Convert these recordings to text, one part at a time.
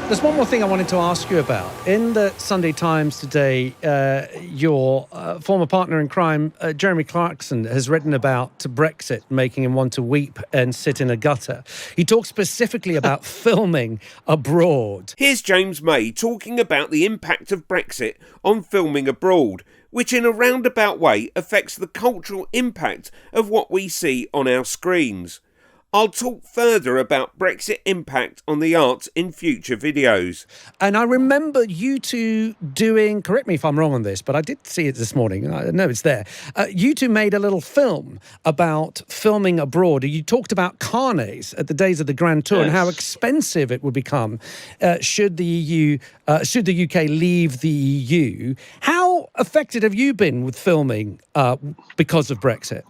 There's one more thing I wanted to ask you about. In the Sunday Times today, your former partner in crime, Jeremy Clarkson, has written about Brexit, making him want to weep and sit in a gutter. He talks specifically about filming abroad. Here's James May talking about the impact of Brexit on filming abroad, which in a roundabout way affects the cultural impact of what we see on our screens. I'll talk further about Brexit impact on the arts in future videos. And I remember you two doing, correct me if I'm wrong on this, but I did see it this morning. I know it's there. You two made a little film about filming abroad. You talked about carnets at the days of the Grand Tour, yes, and how expensive it would become should the UK leave the EU. How affected have you been with filming because of Brexit?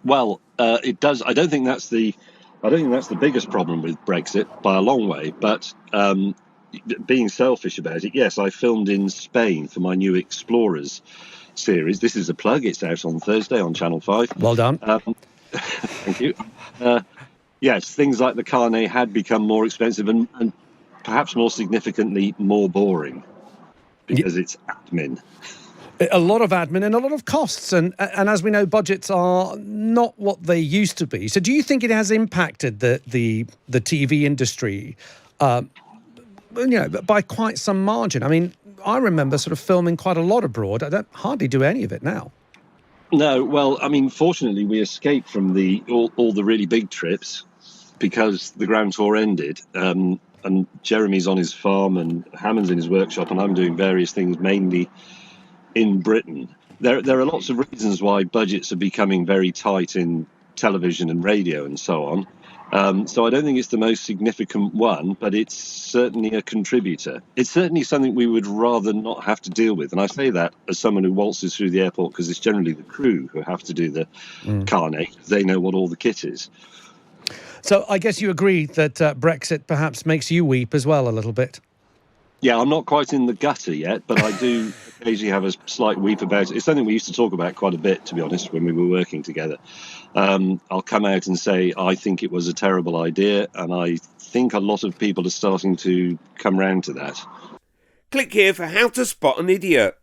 Well, it does. I don't think that's the biggest problem with Brexit by a long way. But being selfish about it, yes, I filmed in Spain for my new Explorers series. This is a plug. It's out on Thursday on Channel 5. Well done. Thank you. Yes, things like the carnet had become more expensive and perhaps more significantly more boring because it's admin. A lot of admin and a lot of costs. And as we know, budgets are not what they used to be. So do you think it has impacted the TV industry by quite some margin? I mean, I remember sort of filming quite a lot abroad. I don't hardly do any of it now. No, well, I mean, fortunately, we escaped from all the really big trips because the Grand Tour ended. And Jeremy's on his farm and Hammond's in his workshop and I'm doing various things, mainly in Britain. There are lots of reasons why budgets are becoming very tight in television and radio and so on. So I don't think it's the most significant one, but it's certainly a contributor. It's certainly something we would rather not have to deal with. And I say that as someone who waltzes through the airport because it's generally the crew who have to do the carnet. They know what all the kit is. So I guess you agree that Brexit perhaps makes you weep as well a little bit. Yeah, I'm not quite in the gutter yet, but I do occasionally have a slight weep about it. It's something we used to talk about quite a bit, to be honest, when we were working together. I'll come out and say I think it was a terrible idea, and I think a lot of people are starting to come round to that. Click here for how to spot an idiot.